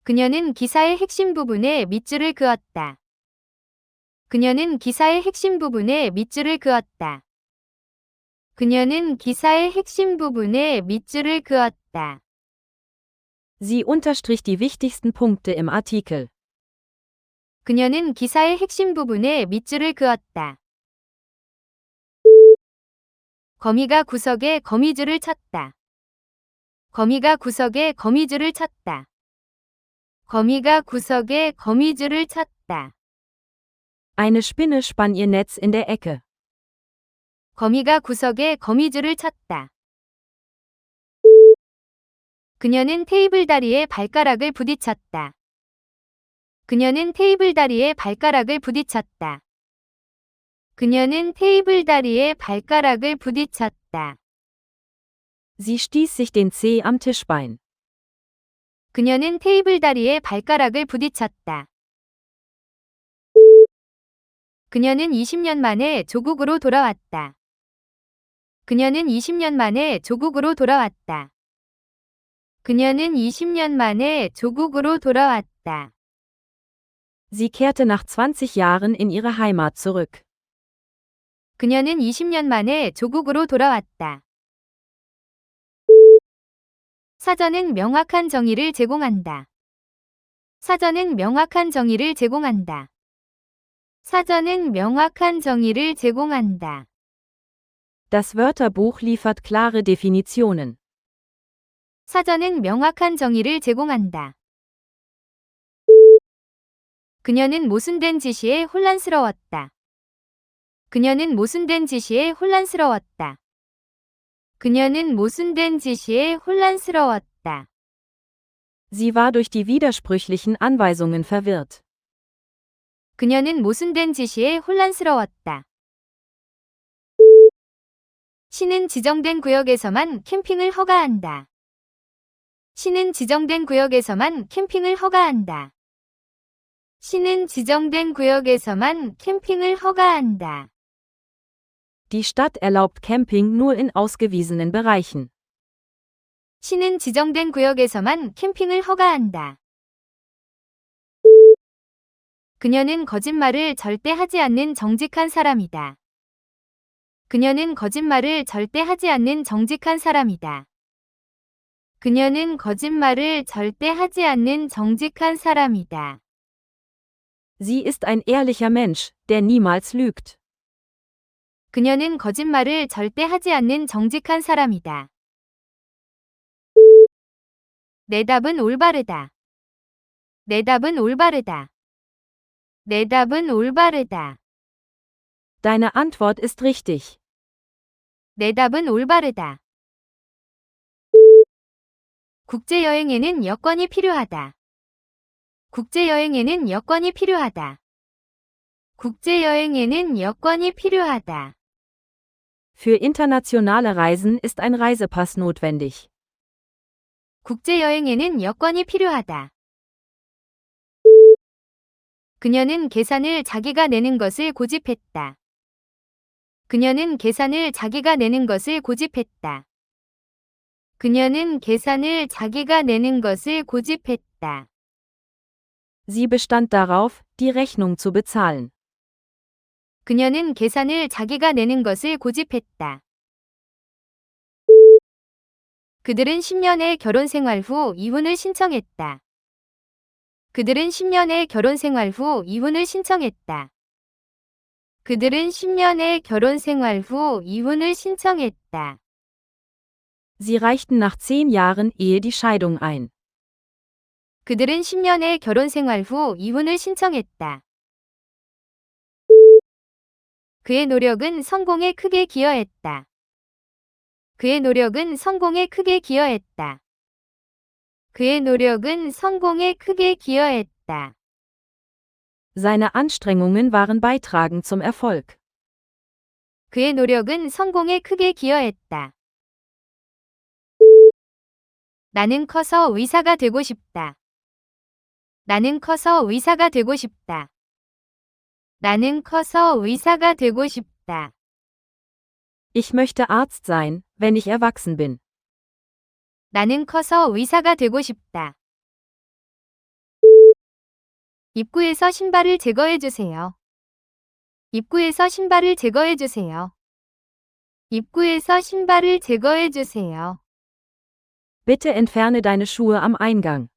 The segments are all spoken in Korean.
그녀는 기사의 핵심 부분에 밑줄을 그었다. 그녀는 기사의 핵심 부분에 밑줄을 그었다. 그녀는 기사의 핵심 부분에 밑줄을 그었다. Sie unterstrich die wichtigsten Punkte im Artikel. 그녀는 기사의 핵심 부분에 밑줄을 그었다. 거미가 구석에 거미줄을 쳤다. 거미가 구석에 거미줄을 쳤다. 거미가 구석에 거미줄을 쳤다. Eine Spinne spann ihr Netz in der Ecke. 거미가 구석에 거미줄을 쳤다. 그녀는 테이블 다리에 발가락을 부딪혔다. 그녀는 테이블 다리에 발가락을 부딪혔다. 그녀는 테이블 다리에 발가락을 부딪혔다. Sie stieß sich den Zeh am Tischbein. 그녀는 테이블 다리에 발가락을 부딪혔다. 그녀는 20년 만에 조국으로 돌아왔다. 그녀는 20년 만에 조국으로 돌아왔다. 그녀는 20년 만에 조국으로 돌아왔다. Sie kehrte nach 20 Jahren in ihre Heimat zurück. 그녀는 20년 만에 조국으로 돌아왔다. 사전은 명확한 정의를 제공한다. 사전은 명확한 정의를 제공한다. 사전은 명확한 정의를 제공한다. Das Wörterbuch liefert klare Definitionen. 사전은 명확한 정의를 제공한다. 그녀는 모순된 지시에 혼란스러웠다. 그녀는 모순된 지시에 혼란스러웠다. 그녀는 모순된 지시에 혼란스러웠다. Sie war durch die widersprüchlichen Anweisungen verwirrt. 그녀는 모순된 지시에 혼란스러웠다. 시는 지정된 구역에서만 캠핑을 허가한다. 시는 지정된 구역에서만 캠핑을 허가한다. 시는 지정된 구역에서만 캠핑을 허가한다. Die Stadt erlaubt Camping nur in ausgewiesenen Bereichen. 시는 지정된 구역에서만 캠핑을 허가한다. 그녀는 거짓말을 절대 하지 않는 정직한 사람이다. 그녀는 거짓말을 절대 하지 않는 정직한 사람이다. 그녀는 거짓말을 절대 하지 않는 정직한 사람이다. Sie ist ein ehrlicher Mensch, der niemals lügt. 그녀는 거짓말을 절대 하지 않는 정직한 사람이다. 내 답은 올바르다. 내 답은 올바르다. 내 답은 올바르다. Deine Antwort ist richtig. 내 답은 올바르다. 국제여행에는 여권이 필요하다. 국제여행에는 여권이 필요하다. 국제여행에는 여권이 필요하다. Für internationale Reisen ist ein Reisepass notwendig. 국제여행에는 여권이 필요하다. 그녀는 계산을 자기가 내는 것을 고집했다. 그녀는 계산을 자기가 내는 것을 고집했다. 그녀는 계산을 자기가 내는 것을 고집했다. Sie bestand darauf, die Rechnung zu bezahlen. 그녀는 계산을 자기가 내는 것을 고집했다. 그들은 10년의 결혼 생활 후 이혼을 신청했다. 그들은 10년의 결혼 생활 후 이혼을 신청했다. 그들은 10년의 결혼 생활 후 이혼을 신청했다. Sie reichten nach 10 Jahren Ehe die Scheidung ein. 그들은 10년의 결혼 생활 후 이혼을 신청했다. 그의 노력은 성공에 크게 기여했다. 그의 노력은 성공에 크게 기여했다. 그의 노력은 성공에 크게 기여했다. Seine Anstrengungen waren beitragend zum Erfolg. 그의 노력은 성공에 크게 기여했다. 나는 커서 의사가 되고 싶다. 나는 커서 의사가 되고 싶다. 나는 커서 의사가 되고 싶다. Ich möchte Arzt sein, wenn ich erwachsen bin. 나는 커서 의사가 되고 싶다. 입구에서 신발을 제거해 주세요. 입구에서 신발을 제거해 주세요. 입구에서 신발을 제거해 주세요. Bitte entferne deine Schuhe am Eingang.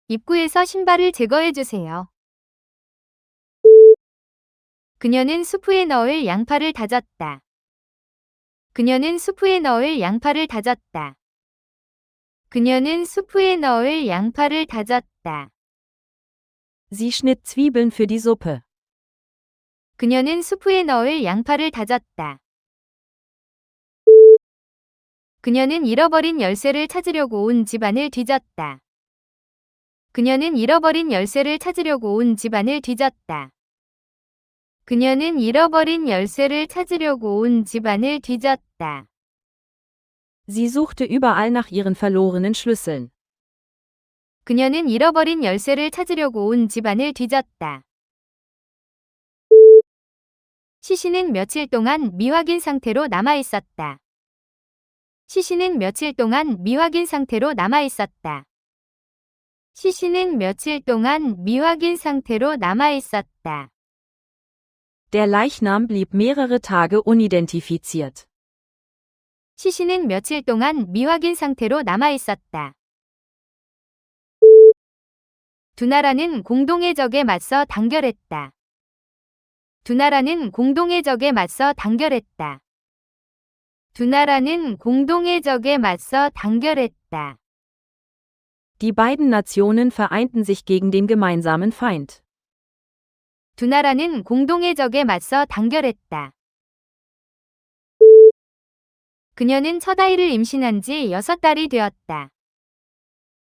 입구에서 신발을 제거해 주세요. 그녀는 수프에 넣을 양파를 다졌다. 그녀는 수프에 넣을 양파를 다졌다. 그녀는 수프에 넣을 양파를 다졌다. Sie schnitt Zwiebeln für die Suppe. 그녀는 수프에 넣을 양파를 다졌다. 그녀는 잃어버린 열쇠를 찾으려고 온 집안을 뒤졌다. 그녀는 잃어버린 열쇠를 찾으려고 온 집안을 뒤졌다. 그녀는 잃어버린 열쇠를 찾으려고 온 집안을 뒤졌다. Sie suchte überall nach ihren verlorenen Schlüsseln. 그녀는 잃어버린 열쇠를 찾으려고 온 집안을 뒤졌다. 시신은 며칠 동안 미확인 상태로 남아 있었다. 시신은 며칠 동안 미확인 상태로 남아 있었다. 시신은 며칠 동안 미확인 상태로 남아 있었다. Der Leichnam blieb mehrere Tage unidentifiziert. 시신은 며칠 동안 미확인 상태로 남아 있었다. 두 나라는 공동의 적에 맞서 단결했다. 두 나라는 공동의 적에 맞서 단결했다. 두 나라는 공동의 적에 맞서 단결했다. Die beiden Nationen vereinten sich gegen den gemeinsamen Feind. 두 나라는 공동의 적에 맞서 단결했다. 그녀는 첫 아이를 임신한 지 6달이 되었다.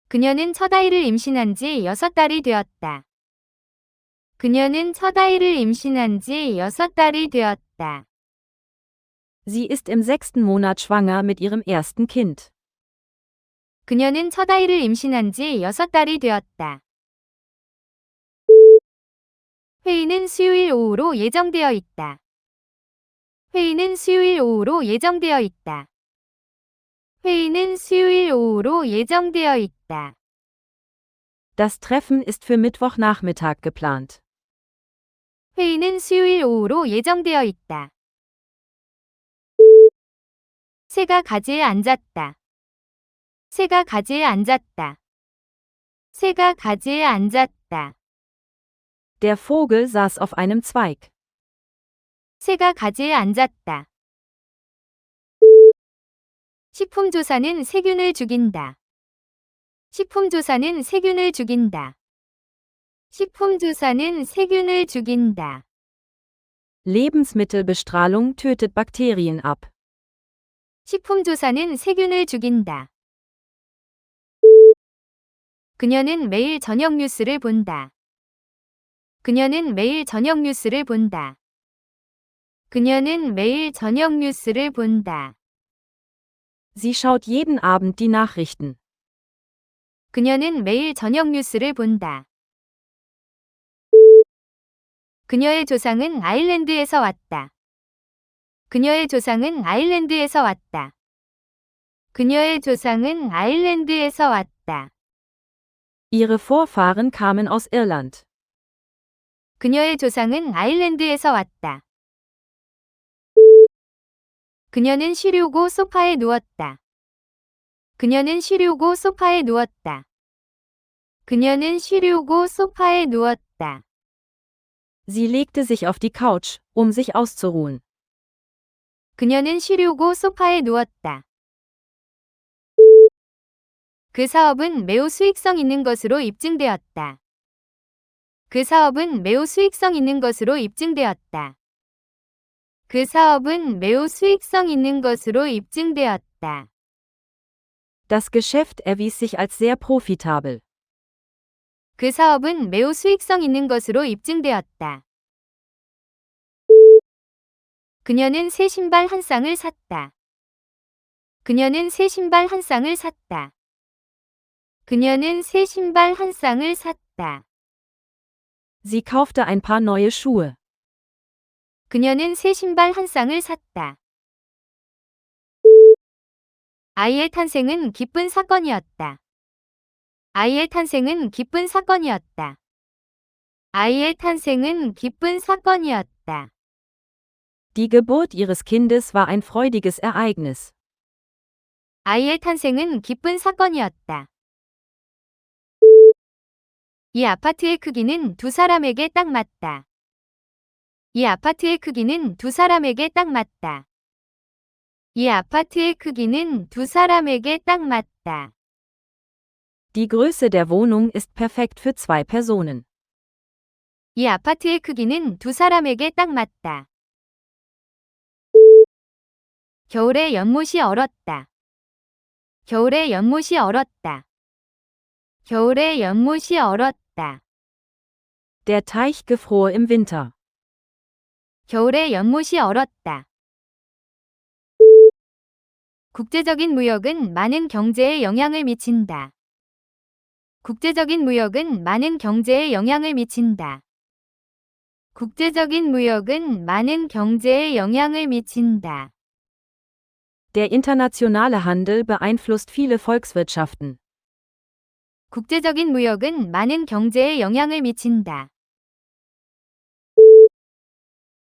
그녀는 첫 아이를 임신한 지 6달이 되었다. 그녀는 첫 아이를 임신한 지 6달이 되었다. Sie ist im 6. Monat schwanger mit ihrem ersten Kind. 그녀는 첫 아이를 임신한 지 6달이 되었다. 회의는 수요일 오후로 예정되어 있다. 회의는 수요일 오후로 예정되어 있다. 회의는 수요일 오후로 예정되어 있다. Das Treffen ist für Mittwochnachmittag geplant. 회의는 수요일 오후로 예정되어 있다. 새가 가지에 앉았다. 새가 가지에 앉았다. 새가 가지에 앉았다. Der Vogel saß auf einem Zweig. 새가 가지에 앉았다. 식품조사는 세균을 죽인다. 식품조사는 세균을 죽인다. 식품조사는 세균을 죽인다. Lebensmittelbestrahlung tötet Bakterien ab. 식품조사는 세균을 죽인다. 그녀는 매일 저녁 뉴스를 본다. 그녀는 매일 저녁 뉴스를 본다. 그녀는 매일 저녁 뉴스를 본다. Sie schaut jeden Abend die Nachrichten. 그녀는 매일 저녁 뉴스를 본다. 그녀의 조상은 아일랜드에서 왔다. 그녀의 조상은 아일랜드에서 왔다. 그녀의 조상은 아일랜드에서 왔다. Ihre Vorfahren kamen aus Irland. 그녀의 조상은 아일랜드에서 왔다. 그녀는 쉬려고 소파에 누웠다. 그녀는 쉬려고 소파에 누웠다. 그녀는 쉬려고 소파에 누웠다. Sie legte sich auf die Couch, um sich auszuruhen. 그녀는 쉬려고 소파에 누웠다. 그 사업은 매우 수익성 있는 것으로 입증되었다. 그 사업은 매우 수익성 있는 것으로 입증되었다. 그 사업은 매우 수익성 있는 것으로 입증되었다. Das Geschäft erwies sich als sehr profitabel. 그 사업은 매우 수익성 있는 것으로 입증되었다. 그녀는 새 신발 한 쌍을 샀다. 그녀는 새 신발 한 쌍을 샀다. 그녀는 새 신발 한 쌍을 샀다. Sie kaufte ein paar neue Schuhe. 그녀는 새 신발 한 쌍을 샀다. 아이의 탄생은 기쁜 사건이었다. 아이의 탄생은 기쁜 사건이었다. 아이의 탄생은 기쁜 사건이었다. Die Geburt ihres Kindes war ein freudiges Ereignis. 아이의 탄생은 기쁜 사건이었다. 이 아파트의 크기는 두 사람에게 딱 맞다. 이 아파트의 크기는 두 사람에게 딱 맞다. 이 아파트의 크기는 두 사람에게 딱 맞다. Die Größe der Wohnung ist perfekt für 2 Personen. 이 아파트의 크기는 두 사람에게 딱 맞다. 겨울에 연못이 얼었다. 겨울에 연못이 얼었다. 겨울에 연못이 얼었다. Der Teich gefror im Winter. 겨울에 연못이 얼었다. 국제적인 무역은 많은 경제에 영향을 미친다. 국제적인 무역은 많은 경제에 영향을 미친다. 국제적인 무역은 많은 경제에 영향을 미친다. Der internationale Handel beeinflusst viele Volkswirtschaften. 국제적인 무역은 많은 경제에 영향을 미친다.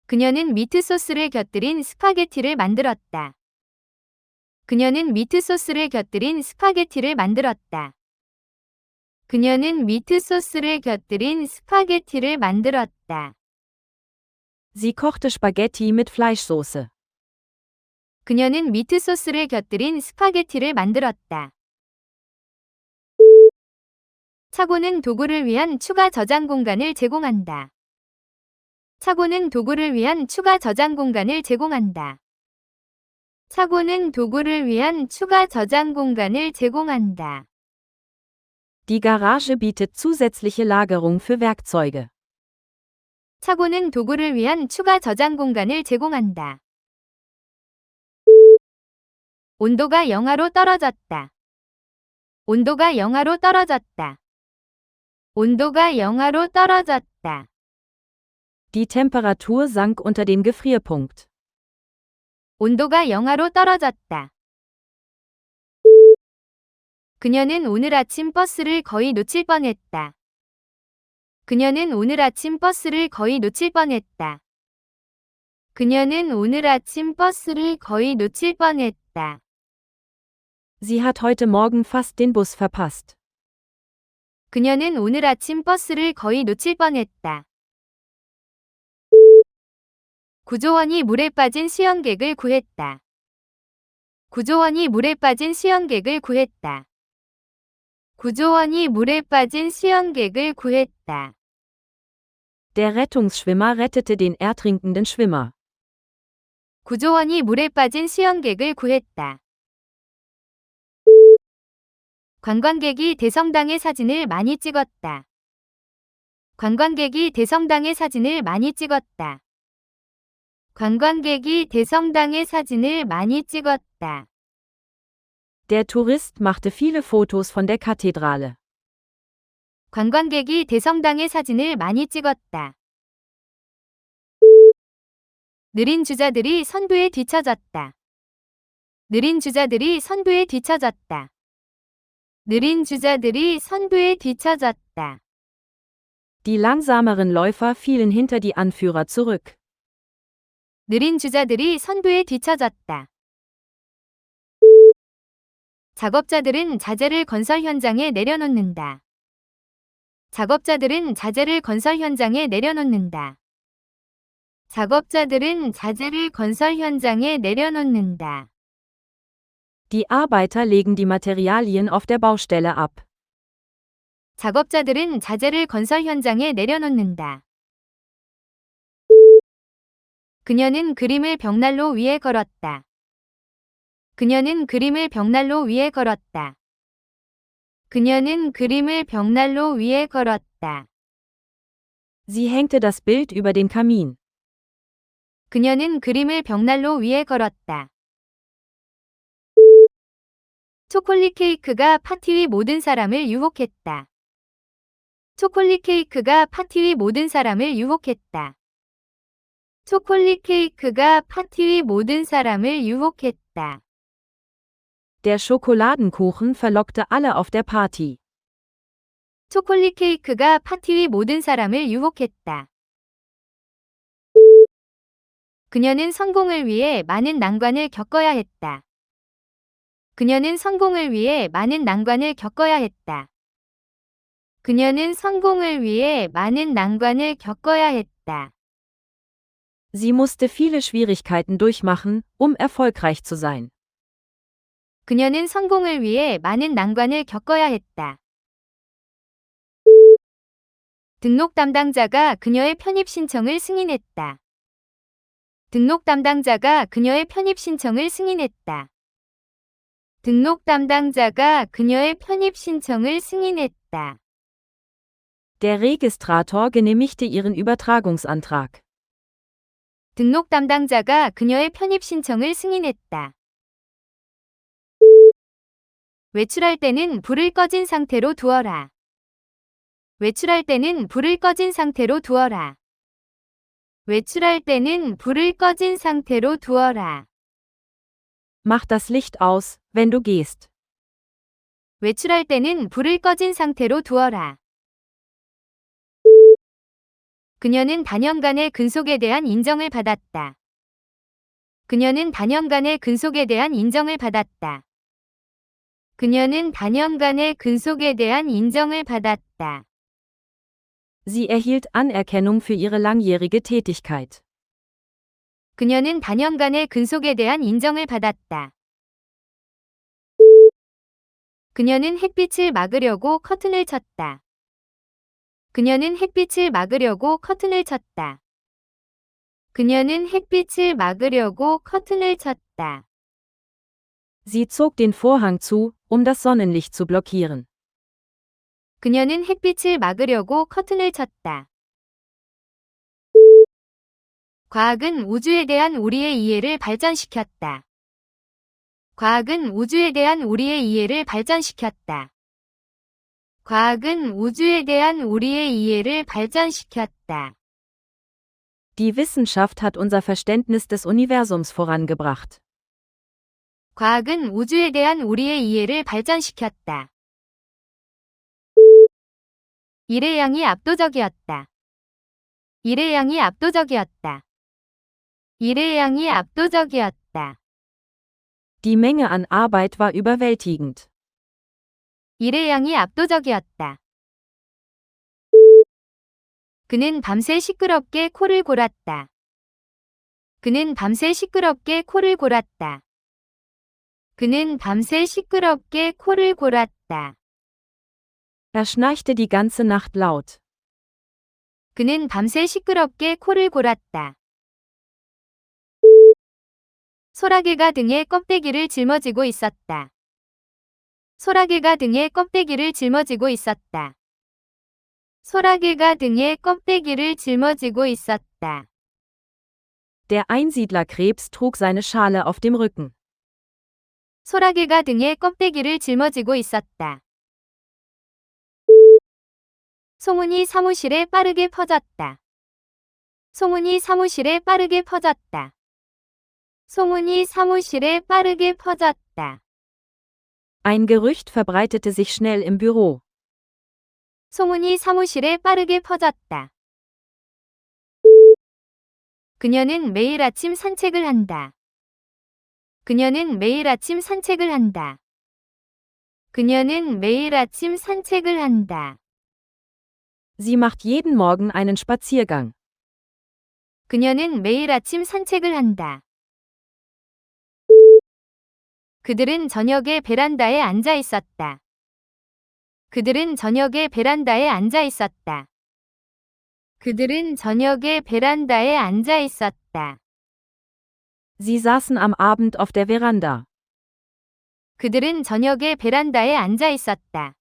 그녀는 미트 소스를 곁들인 스파게티를 만들었다. 그녀는 미트 소스를 곁들인 스파게티를 만들었다. 그녀는 미트 소스를 곁들인 스파게티를 만들었다. Sie kochte Spaghetti mit Fleischsoße. 그녀는 미트 소스를 곁들인 스파게티를 만들었다. 차고는 도구를 위한 추가 저장 공간을 제공한다. 차고는 도구를 위한 추가 저장 공간을 제공한다. 차고는 도구를 위한 추가 저장 공간을 제공한다. Die Garage bietet zusätzliche Lagerung für Werkzeuge. 차고는 도구를 위한 추가 저장 공간을 제공한다. 온도가 영하로 떨어졌다. 온도가 영하로 떨어졌다. 온도가 영하로 떨어졌다. Die Temperatur sank unter den Gefrierpunkt. 온도가 영하로 떨어졌다. 그녀는 오늘 아침 버스를 거의 놓칠 뻔했다. 그녀는 오늘 아침 버스를 거의 놓칠 뻔했다. 그녀는 오늘 아침 버스를 거의 놓칠 뻔했다. Sie hat heute Morgen fast den Bus verpasst. 그녀는 오늘 아침 버스를 거의 놓칠 뻔했다. 구조원이 물에 빠진 수영객을 구했다. 구조원이 물에 빠진 수영객을 구했다. 구조원이 물에 빠진 수영객을 구했다. Der Rettungsschwimmer rettete den ertrinkenden Schwimmer. 구조원이 물에 빠진 수영객을 구했다. 관광객이 대성당의 사진을 많이 찍었다. 관광객이 대성당의 사진을 많이 찍었다. 관광객이 대성당의 사진을 많이 찍었다. Der Tourist machte viele Fotos von der Kathedrale. 관광객이 대성당의 사진을 많이 찍었다. 느린 주자들이 선두에 뒤처졌다. 느린 주자들이 선두에 뒤처졌다. 느린 주자들이 선두에 뒤처졌다. Die langsameren Läufer fielen hinter die Anführer zurück. 느린 주자들이 선두에 뒤처졌다. 작업자들은 자재를 건설 현장에 내려놓는다. 작업자들은 자재를 건설 현장에 내려놓는다. 작업자들은 자재를 건설 현장에 내려놓는다. Die Arbeiter legen die Materialien auf der Baustelle ab. 작업자들은 자재를 건설 현장에 내려놓는다. 그녀는 그림을 벽난로 위에 걸었다. 그녀는 그림을 벽난로 위에 걸었다. 그녀는 그림을 벽난로 위에 걸었다. Sie hängte das Bild über den Kamin. 그녀는 그림을 벽난로 위에 걸었다. 초콜릿 케이크가 파티 위 모든 사람을 유혹했다. 초콜릿 케이크가 파티 위 모든 사람을 유혹했다. 초콜릿 케이크가 파티 위 모든 사람을 유혹했다. Der Schokoladenkuchen verlockte alle auf der Party. 초콜릿 케이크가 파티 위 모든 사람을 유혹했다. 그녀는 성공을 위해 많은 난관을 겪어야 했다. 그녀는 성공을 위해 많은 난관을 겪어야 했다. 그녀는 성공을 위해 많은 난관을 겪어야 했다. Sie musste viele Schwierigkeiten durchmachen, um erfolgreich zu sein. 그녀는 성공을 위해 많은 난관을 겪어야 했다. 등록 담당자가 그녀의 편입 신청을 승인했다. 등록 담당자가 그녀의 편입 신청을 승인했다. 등록 담당자가 그녀의 편입 신청을 승인했다. Der Registrator genehmigte ihren Übertragungsantrag. 등록 담당자가 그녀의 편입 신청을 승인했다. 외출할 때는 불을 꺼진 상태로 두어라. 외출할 때는 불을 꺼진 상태로 두어라. 외출할 때는 불을 꺼진 상태로 두어라. Mach das Licht aus, wenn du gehst. 외출할 때는 불을 꺼진 상태로 두어라. 그녀는 단연간의 근속에 대한 인정을 받았다. 그녀는 단연간의 근속에 대한 인정을 받았다. 그녀는 단연간의 근속에 대한 인정을 받았다. Sie erhielt Anerkennung für ihre langjährige Tätigkeit. 그녀는 단연간의 근속에 대한 인정을 받았다. 그녀는 햇빛을 막으려고 커튼을 쳤다. 그녀는 햇빛을 막으려고 커튼을 쳤다. 그녀는 햇빛을 막으려고 커튼을 쳤다. Sie zog den Vorhang zu, um das Sonnenlicht zu blockieren. 그녀는 햇빛을 막으려고 커튼을 쳤다. 과학은 우주에 대한 우리의 이해를 발전시켰다. 과학은 우주에 대한 우리의 이해를 발전시켰다. 과학은 우주에 대한 우리의 이해를 발전시켰다. Die Wissenschaft hat unser Verständnis des Universums vorangebracht. 과학은 우주에 대한 우리의 이해를 발전시켰다. 일의 양이 압도적이었다. 일의 양이 압도적이었다. 일의 양이 압도적이었다. Die Menge an Arbeit war überwältigend. 일의 양이 압도적이었다. 그는 밤새 시끄럽게 코를 골았다. 그는 밤새 시끄럽게 코를 골았다. 그는 밤새 시끄럽게 코를 골았다. Er schnarchte die ganze Nacht laut. 그는 밤새 시끄럽게 코를 골았다. 소라게가 등에 껍데기를 짊어지고 있었다. 소라게가 등에 껍데기를 짊어지고 있었다. 소라게가 등에 껍데기를 짊어지고 있었다. Der Einsiedlerkrebs trug seine Schale auf dem Rücken. 소라게가 등에 껍데기를 짊어지고 있었다. 소문이 사무실에 빠르게 퍼졌다. 소문이 사무실에 빠르게 퍼졌다. 소문이 사무실에 빠르게 퍼졌다. Ein Gerücht verbreitete sich schnell im Büro. 소문이 사무실에 빠르게 퍼졌다. 그녀는 매일 아침 산책을 한다. 그녀는 매일 아침 산책을 한다. 그녀는 매일 아침 산책을 한다. Sie macht jeden Morgen einen Spaziergang. 그녀는 매일 아침 산책을 한다. 그들은 저녁에 베란다에 앉아 있었다. 그들은 저녁에 베란다에 앉아 있었다. 그들은 저녁에 베란다에 앉아 있었다. Sie saßen am Abend auf der Veranda. 그들은 저녁에 베란다에 앉아 있었다.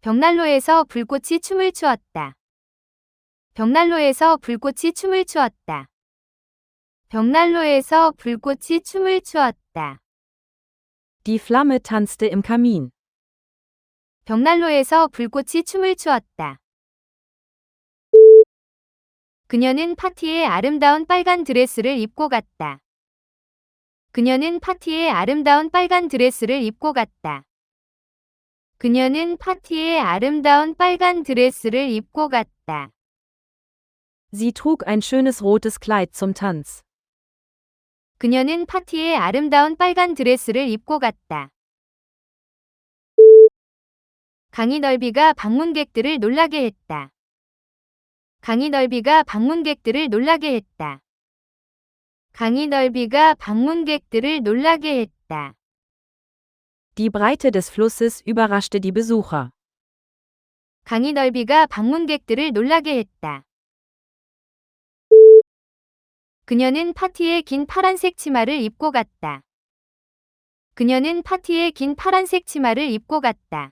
벽난로에서 불꽃이 춤을 추었다. 벽난로에서 불꽃이 춤을 추었다. 벽난로에서 불꽃이 춤을 추었다. Die Flamme tanzte im Kamin. 벽난로에서 불꽃이 춤을 추었다. 그녀는 파티에 아름다운 빨간 드레스를 입고 갔다. 그녀는 파티에 아름다운 빨간 드레스를 입고 갔다. 그녀는 파티에 아름다운 빨간 드레스를 입고 갔다. Sie trug ein schönes rotes Kleid zum Tanz. 그녀는 파티에 아름다운 빨간 드레스를 입고 갔다. 강의 넓이가 방문객들을 놀라게 했다. 강의 넓이가 방문객들을 놀라게 했다. 강의 넓이가 방문객들을 놀라게 했다. Die Breite des Flusses überraschte die Besucher. 강의 넓이가 방문객들을 놀라게 했다. 그녀는 파티에 긴 파란색 치마를 입고 갔다. 그녀는 파티에 긴 파란색 치마를 입고 갔다.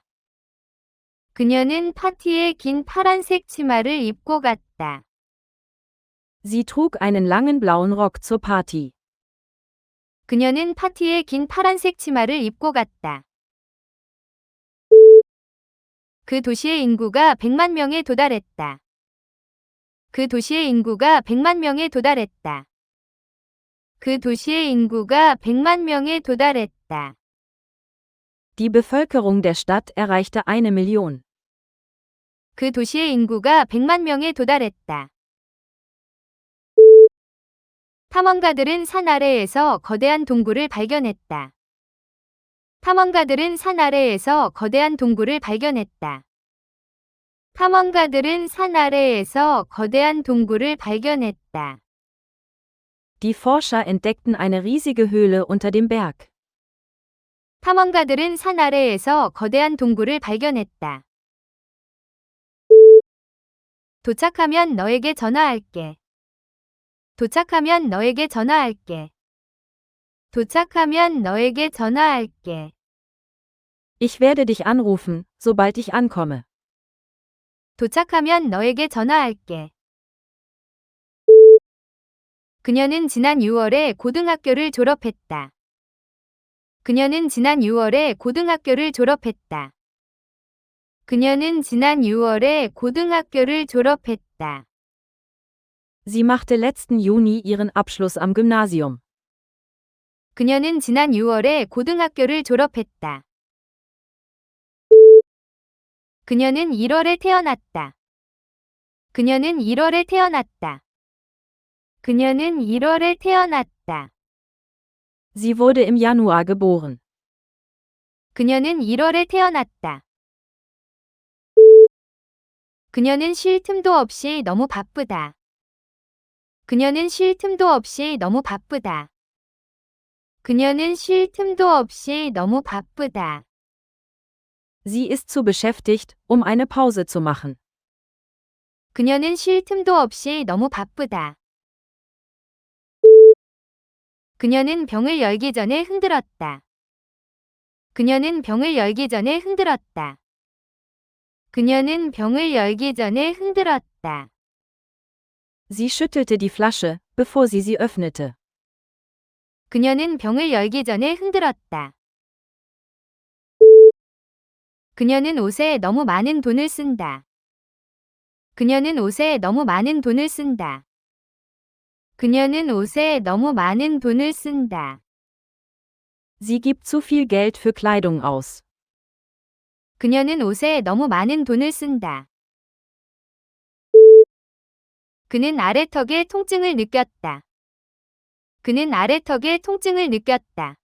그녀는 파티에 긴 파란색 치마를 입고 갔다. Sie trug einen langen blauen Rock zur Party. 그녀는 파티에 긴 파란색 치마를 입고 갔다. 그 도시의 인구가 100만 명에 도달했다. 그 도시의 인구가 100만 명에 도달했다. 그 도시의 인구가 100만 명에 도달했다. Die Bevölkerung der Stadt erreichte 1.000.000. 그 도시의 인구가 100만 명에 도달했다. 탐험가들은 산 아래에서 거대한 동굴을 발견했다. 탐험가들은 산 아래에서 거대한 동굴을 발견했다. 탐험가들은 산 아래에서 거대한 동굴을 발견했다. Die Forscher entdeckten eine riesige Höhle unter dem Berg. 탐험가들은 산 아래에서 거대한 동굴을 발견했다. 도착하면 너에게 전화할게. 도착하면 너에게 전화할게. 도착하면 너에게 전화할게. Ich werde dich anrufen, sobald ich ankomme. 도착하면 너에게 전화할게. 그녀는 지난 6월에 고등학교를 졸업했다. 그녀는 지난 6월에 고등학교를 졸업했다. 그녀는 지난 6월에 고등학교를 졸업했다. Sie machte letzten Juni ihren Abschluss am Gymnasium. 그녀는 지난 6월에 고등학교를 졸업했다. 그녀는 1월에 태어났다. 그녀는 1월에 태어났다. 그녀는 1월에 태어났다. Sie wurde im Januar geboren. 그녀는 1월에 태어났다. 그녀는 쉴 틈도 없이 너무 바쁘다. 그녀는 쉴 틈도 없이 너무 바쁘다. 그녀는 쉴 틈도 없이 너무 바쁘다. Sie ist zu beschäftigt, eine Pause zu machen. 그녀는 쉴 틈도 없이 너무 바쁘다. 그녀는 병을 열기 전에 흔들었다. 그녀는 병을 열기 전에 흔들었다. 그녀는 병을 열기 전에 흔들었다. Sie schüttelte die Flasche, bevor sie öffnete. 그녀는 병을 열기 전에 흔들었다. 그녀는 옷에 너무 많은 돈을 쓴다. 그녀는 옷에 너무 많은 돈을 쓴다. 그녀는 옷에 너무 많은 돈을 쓴다. Sie gibt zu viel Geld für Kleidung aus. 그녀는 옷에 너무 많은 돈을 쓴다. 그는 아래턱에 통증을 느꼈다. 그는 아래턱에 통증을 느꼈다.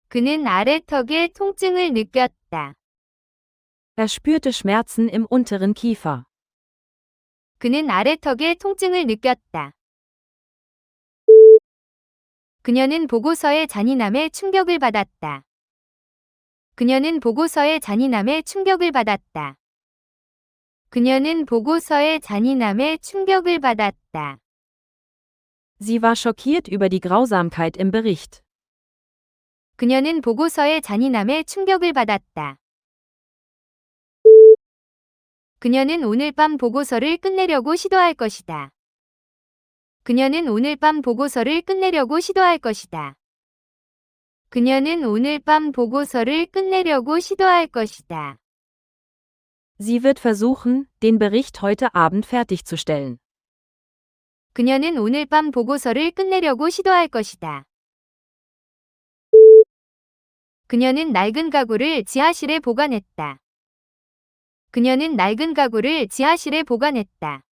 그는 아래턱에 통증을 느꼈다. Er spürte Schmerzen im unteren Kiefer. 그는 아래턱에 통증을 느꼈다. 그녀는 보고서의 잔인함에 충격을 받았다. 그녀는 보고서의 잔인함에 충격을 받았다. 그녀는 보고서의 잔인함에 충격을 받았다. Sie war schockiert über die Grausamkeit im Bericht. 그녀는 보고서의 잔인함에 충격을 받았다. 그녀는 오늘 밤 보고서를 끝내려고 시도할 것이다. 그녀는 오늘 밤 보고서를 끝내려고 시도할 것이다. 그녀는 오늘 밤 보고서를 끝내려고 시도할 것이다. Sie wird versuchen, den Bericht heute Abend fertigzustellen. 그녀는 오늘 밤 보고서를 끝내려고 시도할 것이다. 그녀는 낡은 가구를 지하실에 보관했다. 그녀는 낡은 가구를 지하실에 보관했다.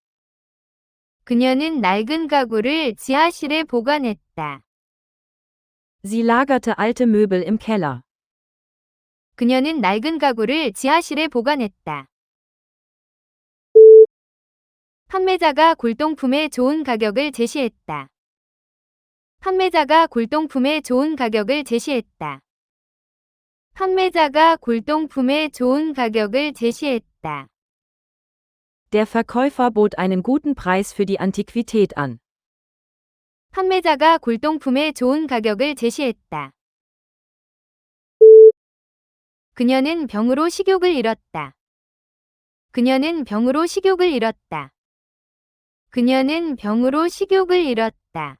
그녀는 낡은 가구를 지하실에 보관했다. Sie lagerte alte Möbel im Keller. 그녀는 낡은 가구를 지하실에 보관했다. 판매자가 골동품에 좋은 가격을 제시했다. 판매자가 골동품에 좋은 가격을 제시했다. 판매자가 골동품에 좋은 가격을 제시했다. Der Verkäufer bot einen guten Preis für die Antiquität an. 판매자가 골동품에 좋은 가격을 제시했다. 그녀는 병으로 식욕을 잃었다. 그녀는 병으로 식욕을 잃었다. 그녀는 병으로 식욕을 잃었다.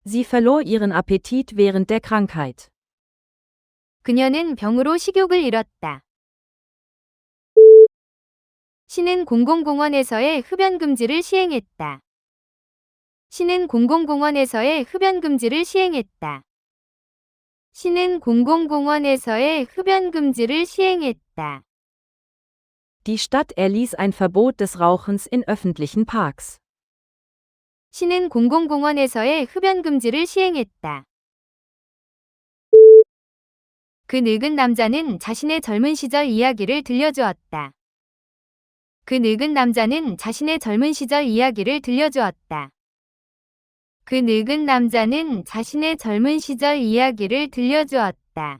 Sie verlor ihren Appetit während der Krankheit. 그녀는 병으로 식욕을 잃었다. 시는 공공공원에서의 흡연 금지를 시행했다. 시는 공공공원에서의 흡연 금지를 시행했다. 시는 공공공원에서의 흡연 금지를 시행했다. Die Stadt erließ ein Verbot des Rauchens in öffentlichen Parks. 시는 공공공원에서의 흡연 금지를 시행했다. 그 늙은 남자는 자신의 젊은 시절 이야기를 들려주었다. 그 늙은 남자는 자신의 젊은 시절 이야기를 들려주었다. 그 늙은 남자는 자신의 젊은 시절 이야기를 들려주었다.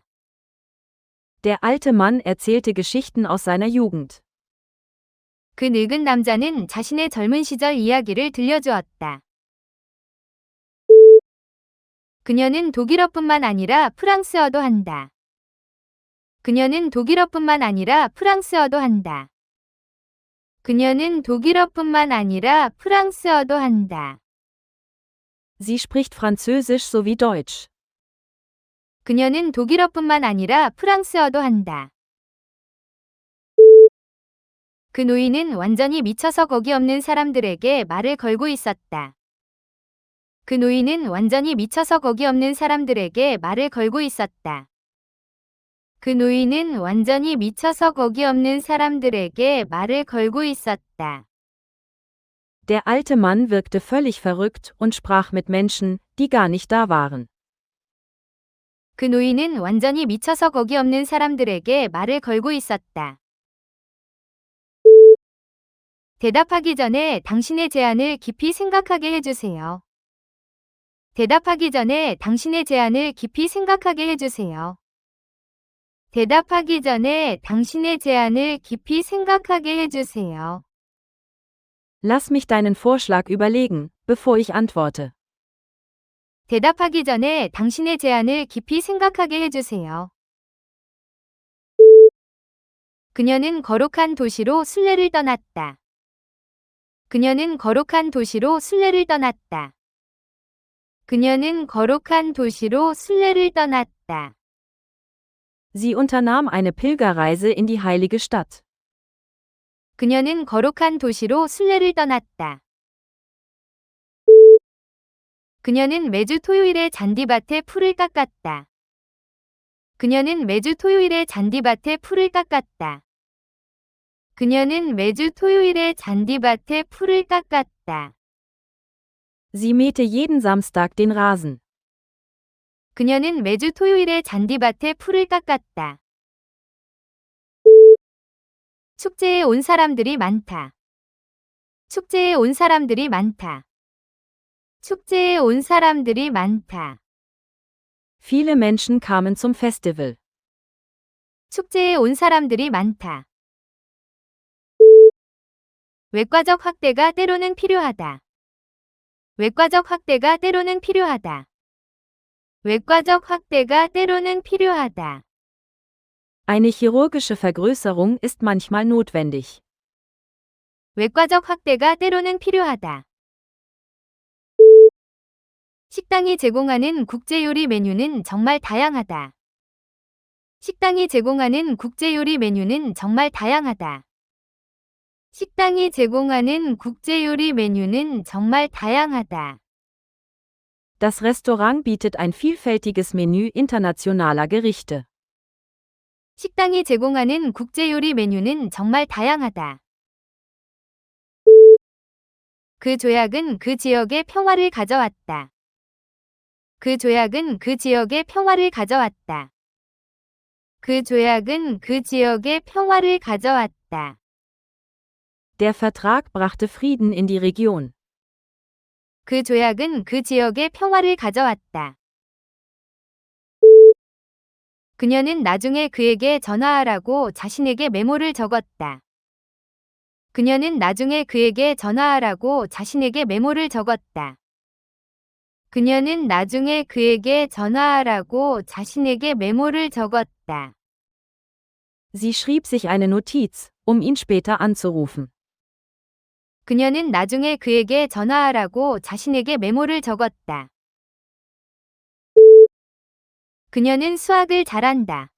Der alte Mann erzählte Geschichten aus seiner Jugend. 그 늙은 남자는 자신의 젊은 시절 이야기를 들려주었다. 그녀는 독일어뿐만 아니라 프랑스어도 한다. 그녀는 독일어뿐만 아니라 프랑스어도 한다. 그녀는 독일어뿐만 아니라 프랑스어도 한다. Sie spricht Französisch sowie Deutsch. 그녀는 독일어뿐만 아니라 프랑스어도 한다. 그 노인은 완전히 미쳐서 거기 없는 사람들에게 말을 걸고 있었다. 그 노인은 완전히 미쳐서 거기 없는 사람들에게 말을 걸고 있었다. 그 노인은 완전히 미쳐서 거기 없는 사람들에게 말을 걸고 있었다. Der alte Mann wirkte völlig verrückt und sprach mit Menschen, die gar nicht da waren. 그 노인은 완전히 미쳐서 거기 없는 사람들에게 말을 걸고 있었다. 대답하기 전에 당신의 제안을 깊이 생각하게 해주세요. 대답하기 전에 당신의 제안을 깊이 생각하게 해주세요. 대답하기 전에 당신의 제안을 깊이 생각하게 해주세요. Lass mich deinen Vorschlag überlegen, bevor ich antworte. 대답하기 전에 당신의 제안을 깊이 생각하게 해주세요. 그녀는 거룩한 도시로 순례를 떠났다. 그녀는 거룩한 도시로 순례를 떠났다. 그녀는 거룩한 도시로 순례를 떠났다. Sie unternahm eine Pilgerreise in die heilige Stadt. 그녀는 거룩한 도시로 순례를 떠났다. 그녀는 매주 토요일에 잔디밭에 풀을 깎았다. 그녀는 매주 토요일에 잔디밭에 풀을 깎았다. 그녀는 매주 토요일에 잔디밭에 풀을 깎았다. Sie mähte jeden Samstag den Rasen. 그녀는 매주 토요일에 잔디밭에 풀을 깎았다. 축제에 온 사람들이 많다. 축제에 온 사람들이 많다. 축제에 온 사람들이 많다. Viele Menschen kamen zum Festival. 축제에 온 사람들이 많다. 외과적 확대가 때로는 필요하다. 외과적 확대가 때로는 필요하다. 외과적 확대가 때로는 필요하다. Eine chirurgische Vergrößerung ist manchmal notwendig. 외과적 확대가 때로는 필요하다. 식당이 제공하는 국제요리 메뉴는 정말 다양하다. 식당이 제공하는 국제요리 메뉴는 정말 다양하다. 식당이 제공하는 국제요리 메뉴는 정말 다양하다. Das Restaurant bietet ein vielfältiges Menü internationaler Gerichte. 식당이 제공하는 국제 요리 메뉴는 정말 다양하다. 그 조약은 그 지역의 평화를 가져왔다. 그 조약은 그 지역의 평화를 가져왔다. 그 조약은 그 지역의 평화를 가져왔다. Der Vertrag brachte Frieden in die Region. 그 조약은 그 지역의 평화를 가져왔다. 그녀는 나중에 그에게 전화하라고 자신에게 메모를 적었다. 그녀는 나중에 그에게 전화하라고 자신에게 메모를 적었다. 그녀는 나중에 그에게 전화하라고 자신에게 메모를 적었다. Sie schrieb sich eine Notiz, ihn später anzurufen. 그녀는 나중에 그에게 전화하라고 자신에게 메모를 적었다. 그녀는 수학을 잘한다.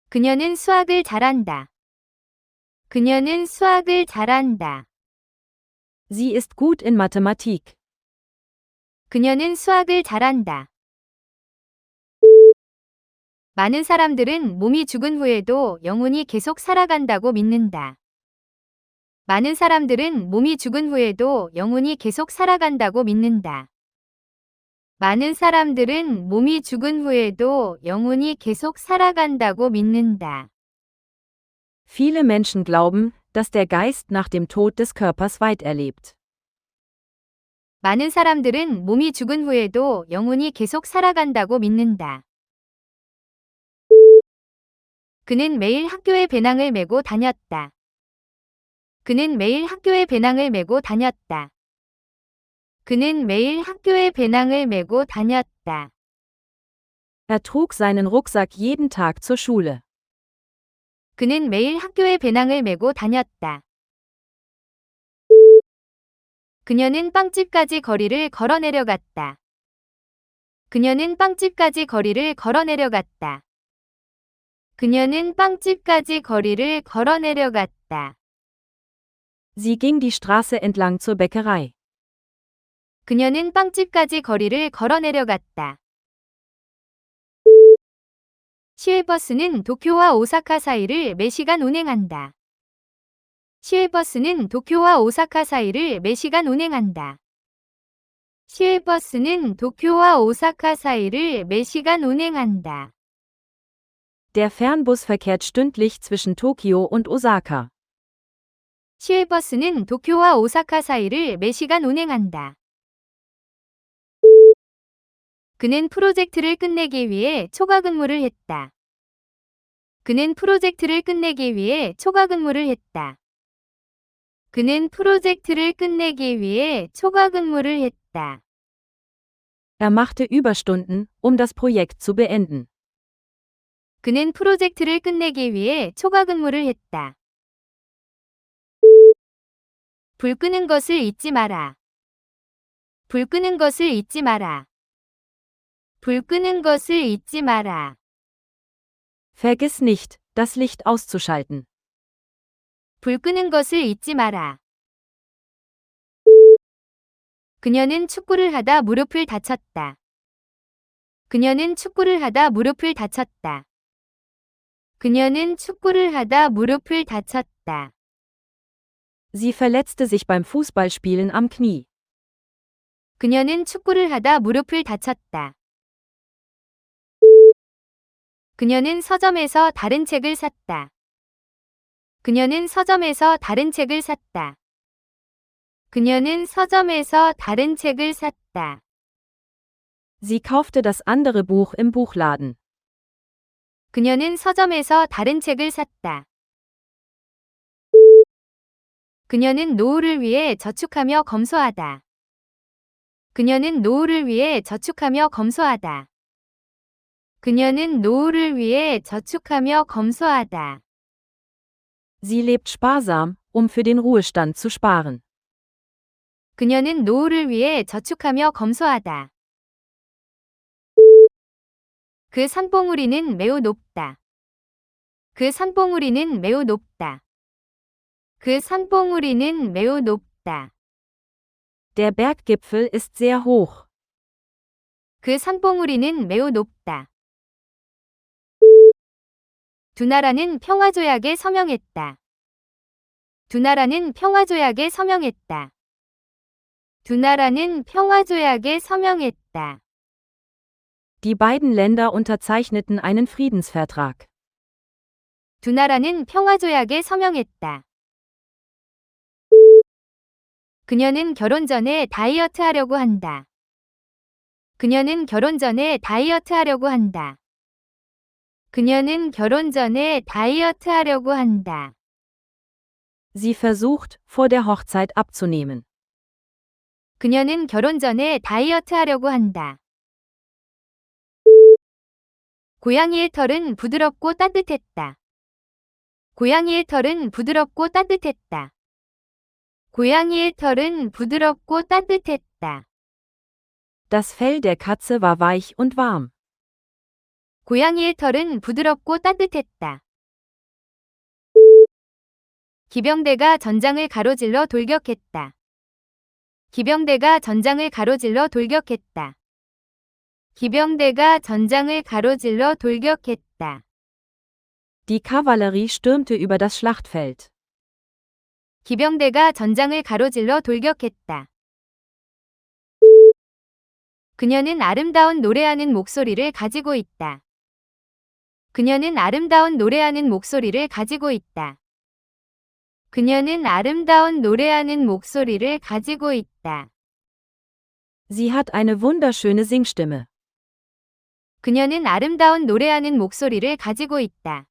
그녀는 수학을 잘한다. 그녀는 수학을 잘한다. Sie ist gut in Mathematik. 그녀는 수학을 잘한다. 많은 사람들은 몸이 죽은 후에도 영혼이 계속 살아간다고 믿는다. 많은 사람들은 몸이 죽은 후에도 영혼이 계속 살아간다고 믿는다. 많은 사람들은 몸이 죽은 후에도 영혼이 계속 살아간다고 믿는다. Viele Menschen glauben, dass der Geist nach dem Tod des Körpers weiterlebt. 많은 사람들은 몸이 죽은 후에도 영혼이 계속 살아간다고 믿는다. 그는 매일 학교에 배낭을 메고 다녔다. 그는 매일 학교에 배낭을 메고 다녔다. 그는 매일 학교에 배낭을 메고 다녔다. Er trug seinen Rucksack jeden Tag zur Schule. 그는 매일 학교에 배낭을 메고 다녔다. 그녀는 빵집까지 거리를 걸어 내려갔다. 그녀는 빵집까지 거리를 걸어 내려갔다. 그녀는 빵집까지 거리를 걸어 내려갔다. Sie ging die Straße entlang zur Bäckerei. 그녀는 빵집까지 거리를 걸어 내려갔다. 시외버스는 도쿄와 오사카 사이를 매시간 운행한다. 시외버스는 도쿄와 오사카 사이를 매시간 운행한다. 시외버스는 도쿄와 오사카 사이를 매시간 운행한다. Der Fernbus verkehrt stündlich zwischen Tokio und Osaka. 시외버스는 도쿄와 오사카 사이를 매시간 운행한다. 그는 프로젝트를 끝내기 위해 초과 근무를 했다. 그는 프로젝트를 끝내기 위해 초과 근무를 했다. 그는 프로젝트를 끝내기 위해 초과 근무를 했다. Er machte Überstunden, das Projekt zu beenden. 그는 프로젝트를 끝내기 위해 초과 근무를 했다. 불 끄는 것을 잊지 마라. 불 끄는 것을 잊지 마라. 불 끄는 것을 잊지 마라. Vergiss nicht, das Licht auszuschalten. 불 끄는 것을 잊지 마라. 그녀는 축구를 하다 무릎을 다쳤다. 그녀는 축구를 하다 무릎을 다쳤다. 그녀는 축구를 하다 무릎을 다쳤다. Sie verletzte sich beim Fußballspielen am Knie. 그녀는 축구를 하다 무릎을 다쳤다. 그녀는 서점에서 다른 책을 샀다. 그녀는 서점에서 다른 책을 샀다. 그녀는 서점에서 다른 책을 샀다. Sie kaufte das andere Buch im Buchladen. 그녀는 서점에서 다른 책을 샀다. 그녀는 노후를 위해 저축하며 검소하다. 그녀는 노후를 위해 저축하며 검소하다. 그녀는 노후를 위해 저축하며 검소하다. Sie lebt sparsam, für den Ruhestand zu sparen. 그녀는 노후를 위해 저축하며 검소하다. 그 산봉우리는 매우 높다. 그 산봉우리는 매우 높다. 그 산봉우리는 매우 높다. Der Berggipfel ist sehr hoch. 그 산봉우리는 매우 높다. 두 나라는 평화조약에 서명했다. 두 나라는 평화조약에 서명했다. 두 나라는 평화조약에 서명했다. Die beiden Länder unterzeichneten einen Friedensvertrag. 두 나라는 평화조약에 서명했다. 그녀는 결혼 전에 다이어트 하려고 한다. 그녀는 결혼 전에 다이어트 하려고 한다. 그녀는 결혼 전에 다이어트 하려고 한다. Sie versucht, vor der Hochzeit abzunehmen. 그녀는 결혼 전에 다이어트 하려고 한다. 고양이의 털은 부드럽고 따뜻했다. 고양이의 털은 부드럽고 따뜻했다. 고양이의 털은 부드럽고 따뜻했다. Das Fell der Katze war weich und warm. 고양이의 털은 부드럽고 따뜻했다. 기병대가 전장을 가로질러 돌격했다. 기병대가 전장을 가로질러 돌격했다. 기병대가 전장을 가로질러 돌격했다. Die Kavallerie stürmte über das Schlachtfeld. 기병대가 전장을 가로질러 돌격했다. 그녀는 아름다운 노래하는 목소리를 가지고 있다. 그녀는 아름다운 노래하는 목소리를 가지고 있다. 그녀는 아름다운 노래하는 목소리를 가지고 있다. Sie hat eine wunderschöne Singstimme. 그녀는 아름다운 노래하는 목소리를 가지고 있다.